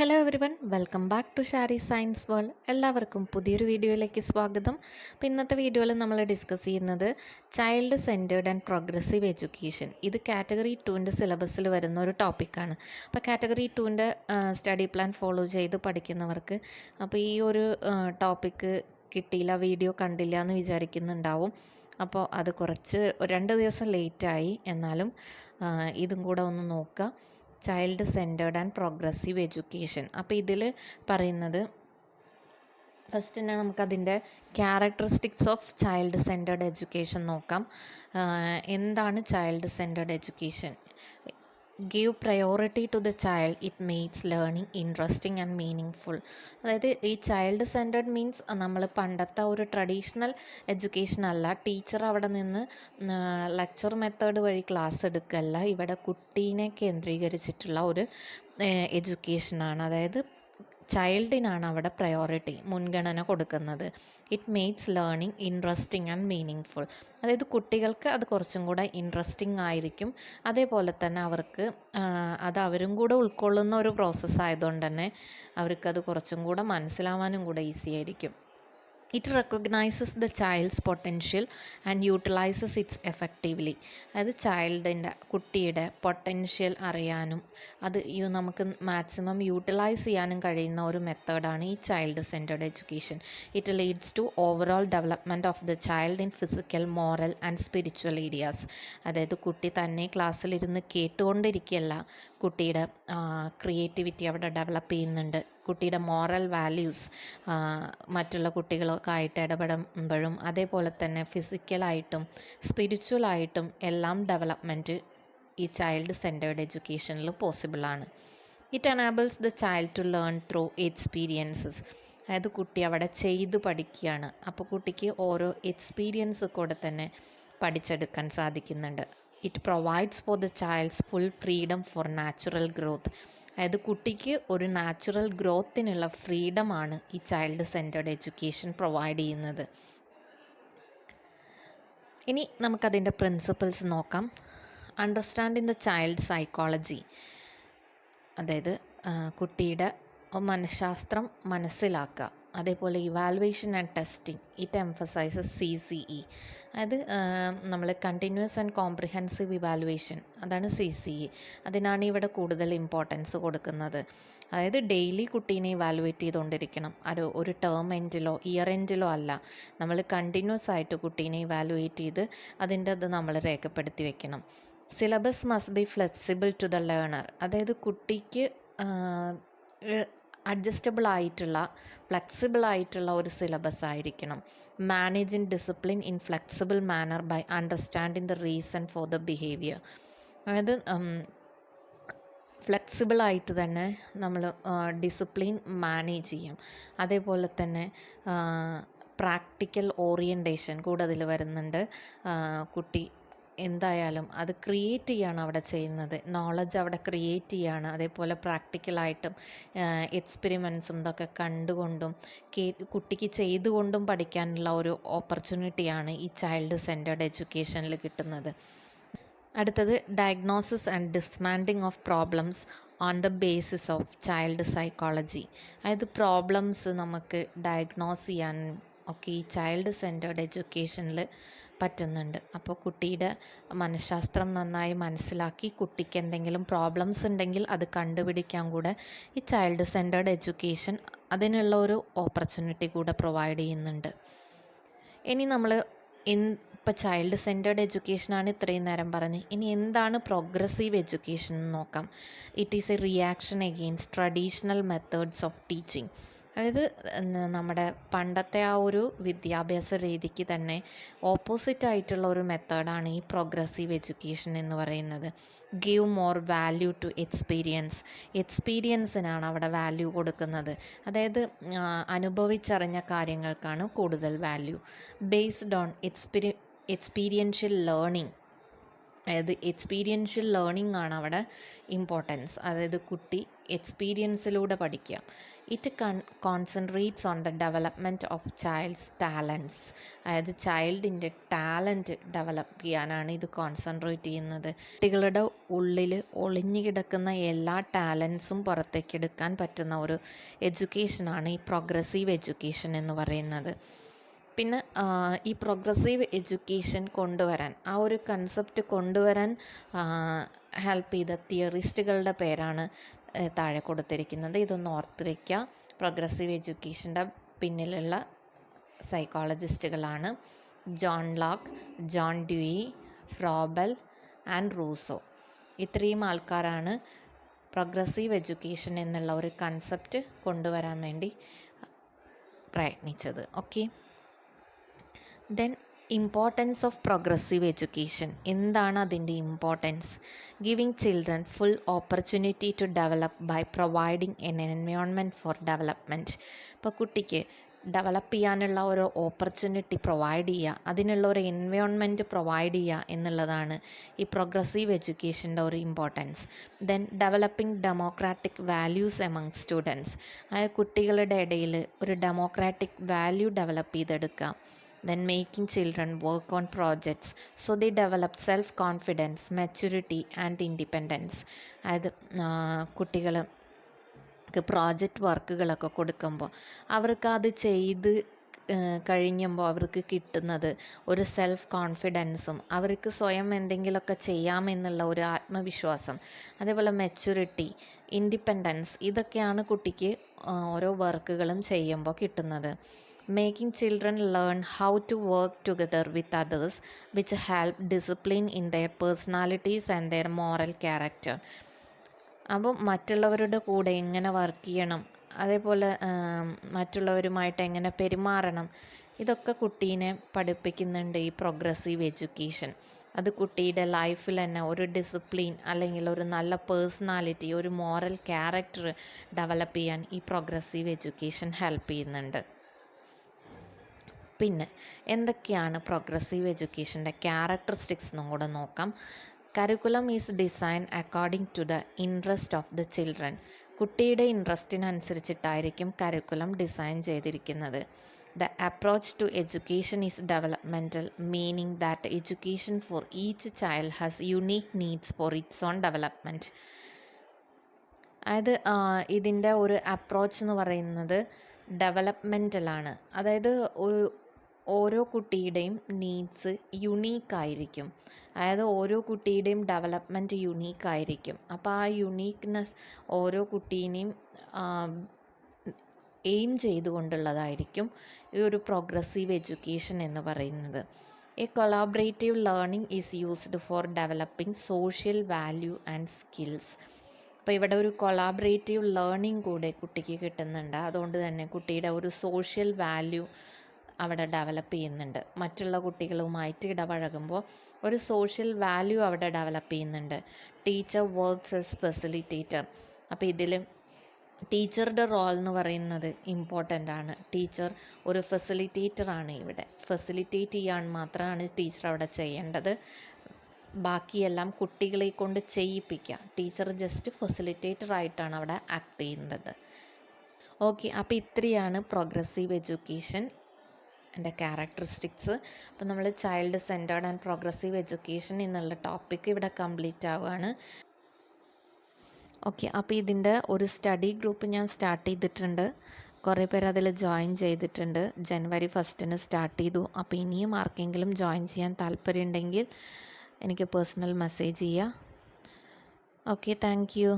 Hello everyone, welcome back to Shari science world. എല്ലാവർക്കും പുതിയൊരു വീഡിയോയിലേക്ക് സ്വാഗതം. അപ്പോൾ ഇന്നത്തെ വീഡിയോയിൽ നമ്മൾ ഡിസ്കസ് ചെയ്യുന്നത് child centred and progressive education. ഇത് കാറ്റഗറി 2ൻ്റെ സിലബസിൽ വരുന്ന ഒരു ടോപ്പിക്കാണ്. അപ്പോൾ കാറ്റഗറി 2ൻ്റെ സ്റ്റഡി പ്ലാൻ ഫോളോ ചെയ്ത് പഠിക്കുന്നവർക്ക് അപ്പോൾ ഈ ഒരു ടോപ്പിക്ക് കിട്ടിയില്ല, വീഡിയോ കണ്ടില്ല എന്ന് വിചാരിക്കുന്നുണ്ടാവും. അപ്പോൾ അത് കുറച്ച് 2 ദിവസം ലേറ്റായി, എന്നാലും ഇതും കൂടെ ഒന്ന് നോക്കുക. Child centred and progressive education. അപ്പോൾ ഇതിൽ പറയുന്നത് ഫസ്റ്റ് തന്നെ നമുക്കതിൻ്റെ characteristics of child centred education നോക്കാം. എന്താണ് child centred education? Give priority to the child, it makes learning interesting and meaning. അതായത് ഈ ചൈൽഡ് സെൻറ്റേർഡ് മീൻസ് നമ്മൾ പണ്ടത്തെ ഒരു ട്രഡീഷണൽ എഡ്യൂക്കേഷൻ അല്ല. ടീച്ചർ അവിടെ നിന്ന് ലെക്ചർ മെത്തേഡ് വഴി ക്ലാസ് എടുക്കല്ല. ഇവിടെ കുട്ടീനെ കേന്ദ്രീകരിച്ചിട്ടുള്ള ഒരു എഡ്യൂക്കേഷനാണ്. അതായത് ചൈൽഡിനാണ് അവിടെ പ്രയോറിറ്റി, മുൻഗണന കൊടുക്കുന്നത്. It makes learning interesting and meaning. അതായത് കുട്ടികൾക്ക് അത് കുറച്ചും കൂടെ ഇൻട്രസ്റ്റിംഗ് ആയിരിക്കും. അതേപോലെ തന്നെ അവർക്ക് അത് അവരും കൂടെ ഉൾക്കൊള്ളുന്ന ഒരു പ്രോസസ്സ് ആയതുകൊണ്ട് തന്നെ അവർക്കത് കുറച്ചും കൂടെ മനസ്സിലാവാനും കൂടെ ഈസി ആയിരിക്കും. It recognises the child's potential and utilises it's effectively. അതായത് ചൈൽഡിൻ്റെ, കുട്ടിയുടെ പൊട്ടൻഷ്യൽ അറിയാനും അത് നമുക്ക് മാക്സിമം യൂട്ടിലൈസ് ചെയ്യാനും കഴിയുന്ന ഒരു മെത്തേഡാണ് ഈ child centred education. It leads to overall development of the child in physical, moral and spiritual areas. അതായത് കുട്ടി തന്നെ ക്ലാസ്സിലിരുന്ന് കേട്ടുകൊണ്ടിരിക്കുകയല്ല, കുട്ടിയുടെ ക്രിയേറ്റിവിറ്റി അവിടെ ഡെവലപ്പ് ചെയ്യുന്നുണ്ട്. കുട്ടിയുടെ മോറൽ വാല്യൂസ് മറ്റുള്ള കുട്ടികളൊക്കെ ആയിട്ട് ഇടപെടുമ്പോഴും അതേപോലെ തന്നെ ഫിസിക്കലായിട്ടും സ്പിരിച്വലായിട്ടും എല്ലാം ഡെവലപ്മെൻറ്റ് ഈ ചൈൽഡ് സെൻറ്റേർഡ് എഡ്യൂക്കേഷനിൽ പോസിബിളാണ്. It enables the child to learn through experiences. അതായത് കുട്ടി അവിടെ ചെയ്ത് പഠിക്കുകയാണ്. അപ്പോൾ കുട്ടിക്ക് ഓരോ എക്സ്പീരിയൻസ് കൂടെ തന്നെ പഠിച്ചെടുക്കാൻ സാധിക്കുന്നുണ്ട്. It provides for the child's full freedom for natural growth. അതായത് കുട്ടിക്ക് ഒരു നാച്ചുറൽ ഗ്രോത്തിനുള്ള ഫ്രീഡമാണ് ഈ ചൈൽഡ് സെൻറ്റേർഡ് എഡ്യൂക്കേഷൻ പ്രൊവൈഡ് ചെയ്യുന്നത്. ഇനി നമുക്കതിൻ്റെ പ്രിൻസിപ്പിൾസ് നോക്കാം. Understanding the child psychology. അതായത് കുട്ടിയുടെ മനഃശാസ്ത്രം മനസ്സിലാക്കുക. അതേപോലെ evaluation and testing, it emphasises CCE. അതായത് നമ്മൾ കണ്ടിന്യൂസ് ആൻഡ് കോംപ്രിഹെൻസീവ് ഇവാലുവേഷൻ, അതാണ് CCE. അതിനാണ് ഇവിടെ കൂടുതൽ ഇമ്പോർട്ടൻസ് കൊടുക്കുന്നത്. അതായത് ഡെയിലി കുട്ടീനെ ഇവാലുവേറ്റ് ചെയ്തുകൊണ്ടിരിക്കണം. ഒരു ടേം എൻഡിലോ ഇയർ എൻഡിലോ അല്ല, നമ്മൾ കണ്ടിന്യൂസ് ആയിട്ട് കുട്ടീനെ ഇവാലുവേറ്റ് ചെയ്ത് അതിൻ്റെ അത് നമ്മൾ രേഖപ്പെടുത്തി വെക്കണം. Syllabus must be flexible to the learner. അതായത് കുട്ടിക്ക് അഡ്ജസ്റ്റബിൾ ആയിട്ടുള്ള, ഫ്ലെക്സിബിൾ ആയിട്ടുള്ള ഒരു സിലബസ് ആയിരിക്കണം. Managing discipline in flexible manner by understanding the reason for the behaviour. അതായത് ഫ്ലെക്സിബിളായിട്ട് തന്നെ നമ്മൾ ഡിസിപ്ലിൻ മാനേജ് ചെയ്യും. അതേപോലെ തന്നെ പ്രാക്ടിക്കൽ ഓറിയൻറ്റേഷൻ കൂടെ അതിൽ വരുന്നുണ്ട്. കുട്ടി എന്തായാലും അത് ക്രിയേറ്റ് ചെയ്യുകയാണ് അവിടെ ചെയ്യുന്നത്, നോളജ് അവിടെ ക്രിയേറ്റ് ചെയ്യുകയാണ്. അതേപോലെ പ്രാക്ടിക്കലായിട്ടും എക്സ്പെരിമെൻസും ഇതൊക്കെ കണ്ടുകൊണ്ടും കുട്ടിക്ക് ചെയ്തുകൊണ്ടും പഠിക്കാനുള്ള ഒരു ഓപ്പർച്യൂണിറ്റിയാണ് ഈ ചൈൽഡ് സെൻറ്റേർഡ് എഡ്യൂക്കേഷനിൽ കിട്ടുന്നത്. അടുത്തത് diagnosis and dismantling of problems on the basis of child psychology. അതായത് പ്രോബ്ലംസ് നമുക്ക് ഡയഗ്നോസ് ചെയ്യാൻ ഒക്കെ ഈ ചൈൽഡ് സെൻറ്റേർഡ് എഡ്യൂക്കേഷനിൽ പറ്റുന്നുണ്ട്. അപ്പോൾ കുട്ടിയുടെ മനഃശാസ്ത്രം നന്നായി മനസ്സിലാക്കി കുട്ടിക്ക് എന്തെങ്കിലും പ്രോബ്ലംസ് ഉണ്ടെങ്കിൽ അത് കണ്ടുപിടിക്കാൻ കൂടെ ഈ ചൈൽഡ് സെൻറ്റേർഡ് എഡ്യൂക്കേഷൻ അതിനുള്ള ഒരു ഓപ്പർച്യൂണിറ്റി കൂടെ പ്രൊവൈഡ് ചെയ്യുന്നുണ്ട്. ഇനി നമ്മൾ ഇപ്പോൾ ചൈൽഡ് സെൻറ്റേർഡ് എഡ്യൂക്കേഷനാണ് ഇത്രയും നേരം പറഞ്ഞ്. ഇനി എന്താണ് പ്രോഗ്രസീവ് എഡ്യൂക്കേഷൻ എന്ന് നോക്കാം. It is A reaction against traditional methods of teaching. അതായത് നമ്മുടെ പണ്ടത്തെ ആ ഒരു വിദ്യാഭ്യാസ രീതിക്ക് തന്നെ ഓപ്പോസിറ്റായിട്ടുള്ള ഒരു മെത്തേഡാണ് ഈ പ്രോഗ്രസീവ് എഡ്യൂക്കേഷൻ എന്ന് പറയുന്നത്. ഗിവ് മോർ വാല്യൂ ടു എക്സ്പീരിയൻസിനാണ് അവിടെ വാല്യൂ കൊടുക്കുന്നത്. അതായത് അനുഭവിച്ചറിഞ്ഞ കാര്യങ്ങൾക്കാണ് കൂടുതൽ value. Based on experiential learning. അതായത് എക്സ്പീരിയൻഷ്യൽ ലേണിംഗ് ആണ് അവിടെ ഇമ്പോർട്ടൻസ്. അതായത് കുട്ടി എക്സ്പീരിയൻസിലൂടെ പഠിക്കുക. It concentrates on the development of child's talents. അതായത് ചൈൽഡിൻ്റെ ടാലൻറ്റ് ഡെവലപ്പ് ചെയ്യാനാണ് ഇത് കോൺസെൻട്രേറ്റ് ചെയ്യുന്നത്. കുട്ടികളുടെ ഉള്ളിൽ ഒളിഞ്ഞു കിടക്കുന്ന എല്ലാ ടാലൻസും പുറത്തേക്കെടുക്കാൻ പറ്റുന്ന ഒരു എഡ്യൂക്കേഷനാണ് ഈ പ്രോഗ്രസീവ് എഡ്യൂക്കേഷൻ എന്ന് പറയുന്നത്. പിന്നെ ഈ പ്രോഗ്രസീവ് എഡ്യൂക്കേഷൻ കൊണ്ടുവരാൻ, ആ ഒരു കൺസെപ്റ്റ് കൊണ്ടുവരാൻ ഹെൽപ്പ് ചെയ്ത തിയറിസ്റ്റുകളുടെ പേരാണ് താഴെ കൊടുത്തിരിക്കുന്നത്. ഇതൊന്ന് ഓർത്ത് വയ്ക്കുക. പ്രോഗ്രസീവ് എഡ്യൂക്കേഷൻ്റെ പിന്നിലുള്ള സൈക്കോളജിസ്റ്റുകളാണ് John Locke, John Dewey, Froebel and Rousseau. ഇത്രയും ആൾക്കാരാണ് പ്രോഗ്രസീവ് എഡ്യൂക്കേഷൻ എന്നുള്ള ഒരു കൺസെപ്റ്റ് കൊണ്ടുവരാൻ വേണ്ടി പ്രയത്നിച്ചത്. Okay, then importance of progressive education. എന്താണ് അതിൻ്റെ importance? Giving children full opportunity to develop by providing an environment for development. ഇപ്പോൾ കുട്ടിക്ക് ഡെവലപ്പ് ചെയ്യാനുള്ള ഒരു ഓപ്പർച്യൂണിറ്റി പ്രൊവൈഡ് ചെയ്യുക, അതിനുള്ള ഒരു എൻവയോൺമെൻറ്റ് പ്രൊവൈഡ് ചെയ്യുക എന്നുള്ളതാണ് ഈ പ്രോഗ്രസീവ് എഡ്യൂക്കേഷൻ്റെ ഒരു importance. Then developing democratic values among students. അതായത് കുട്ടികളുടെ ഇടയിൽ ഒരു ഡെമോക്രാറ്റിക് വാല്യൂ ഡെവലപ്പ് ചെയ്തെടുക്കുക. Then making children work on projects so they develop self-confidence, maturity and independence. അതായത് കുട്ടികൾക്ക് പ്രോജക്റ്റ് വർക്കുകളൊക്കെ കൊടുക്കുമ്പോൾ അവർക്ക് അത് ചെയ്ത് കഴിയുമ്പോൾ അവർക്ക് കിട്ടുന്നത് ഒരു സെൽഫ് കോൺഫിഡൻസും, അവർക്ക് സ്വയം എന്തെങ്കിലുമൊക്കെ ചെയ്യാമെന്നുള്ള ഒരു ആത്മവിശ്വാസം, അതേപോലെ മെച്യൂരിറ്റി, ഇൻഡിപെൻഡൻസ്, ഇതൊക്കെയാണ് കുട്ടിക്ക് ഓരോ വർക്കുകളും ചെയ്യുമ്പോൾ കിട്ടുന്നത്. Making children learn how to work together with others, which help discipline in their personalities and their moral character. അപ്പോൾ മറ്റുള്ളവരുടെ കൂടെ എങ്ങനെ വർക്ക് ചെയ്യണം, അതേപോലെ മറ്റുള്ളവരുമായിട്ട് എങ്ങനെ പെരുമാറണം, ഇതൊക്കെ കുട്ടീനെ പഠിപ്പിക്കുന്നുണ്ട് ഈ പ്രോഗ്രസീവ് എഡ്യൂക്കേഷൻ. അത് കുട്ടിയുടെ ലൈഫിൽ തന്നെ ഒരു ഡിസിപ്ലിൻ അല്ലെങ്കിൽ ഒരു നല്ല പേഴ്സണാലിറ്റി, ഒരു മോറൽ ക്യാരക്ടർ ഡെവലപ്പ് ചെയ്യാൻ ഈ പ്രോഗ്രസീവ് എഡ്യൂക്കേഷൻ ഹെൽപ്പ് ചെയ്യുന്നുണ്ട്. പിന്നെ എന്തൊക്കെയാണ് പ്രോഗ്രസീവ് എഡ്യൂക്കേഷൻ്റെ ക്യാരക്ടറിസ്റ്റിക്സ് എന്നും കൂടെ നോക്കാം. Curriculum is design according to the interest of the children. കുട്ടിയുടെ ഇൻട്രസ്റ്റിനനുസരിച്ചിട്ടായിരിക്കും കരിക്കുലം ഡിസൈൻ ചെയ്തിരിക്കുന്നത്. The approach to education is developmental, meaning that education for each child has unique needs for its own development. അതായത് ഇതിൻ്റെ ഒരു approach എന്ന് പറയുന്നത് ഡെവലപ്മെൻറ്റലാണ്. അതായത് ഓരോ കുട്ടിയുടെയും നീഡ്സ് യുണീക്കായിരിക്കും. അതായത് ഓരോ കുട്ടിയുടെയും ഡെവലപ്മെൻറ്റ് യുണീക്കായിരിക്കും. അപ്പോൾ ആ യുണീക്ക്നെസ് ഓരോ കുട്ടീനെയും എയിം ചെയ്തുകൊണ്ടുള്ളതായിരിക്കും ഈ ഒരു പ്രോഗ്രസീവ് എഡ്യൂക്കേഷൻ എന്ന് പറയുന്നത്. A collaborative learning is used for developing social value and skills. അപ്പോൾ ഇവിടെ ഒരു കൊളാബറേറ്റീവ് ലേണിംഗ് കൂടെ കുട്ടിക്ക് കിട്ടുന്നുണ്ട്. അതുകൊണ്ട് തന്നെ കുട്ടിയുടെ ഒരു സോഷ്യൽ വാല്യൂ അവിടെ ഡെവലപ്പ് ചെയ്യുന്നുണ്ട്. മറ്റുള്ള കുട്ടികളുമായിട്ട് ഇടപഴകുമ്പോൾ ഒരു സോഷ്യൽ വാല്യൂ അവിടെ ഡെവലപ്പ് ചെയ്യുന്നുണ്ട്. Teacher works S facilitator. അപ്പോൾ ഇതിൽ ടീച്ചറുടെ റോൾ എന്ന് പറയുന്നത് ഇമ്പോർട്ടൻ്റ് ആണ്. ടീച്ചർ ഒരു ഫെസിലിറ്റേറ്ററാണ്. ഇവിടെ ഫെസിലിറ്റേറ്റ് ചെയ്യാൻ മാത്രമാണ് ടീച്ചർ അവിടെ ചെയ്യേണ്ടത്. ബാക്കിയെല്ലാം കുട്ടികളെ കൊണ്ട് ചെയ്യിപ്പിക്കുക. ടീച്ചർ ജസ്റ്റ് ഫെസിലിറ്റേറ്റർ ആയിട്ടാണ് അവിടെ ആക്ട് ചെയ്യുന്നത്. ഓക്കെ, അപ്പോൾ ഇത്രയാണ് പ്രോഗ്രസീവ് എഡ്യൂക്കേഷൻ എൻ്റെ ക്യാരക്ടറിസ്റ്റിക്സ്. അപ്പോൾ നമ്മൾ child centred and progressive education എന്നുള്ള ടോപ്പിക്ക് ഇവിടെ കംപ്ലീറ്റ് ആവുകയാണ്. ഓക്കെ, അപ്പോൾ ഇതിൻ്റെ ഒരു സ്റ്റഡി ഗ്രൂപ്പ് ഞാൻ സ്റ്റാർട്ട് ചെയ്തിട്ടുണ്ട്. കുറേ പേര് അതിൽ ജോയിൻ ചെയ്തിട്ടുണ്ട്. ജനുവരി 1 സ്റ്റാർട്ട് ചെയ്തു. അപ്പോൾ ഇനിയും ആർക്കെങ്കിലും ജോയിൻ ചെയ്യാൻ താല്പര്യമുണ്ടെങ്കിൽ എനിക്ക് പേഴ്സണൽ മെസ്സേജ് ചെയ്യുക. Okay, thank you.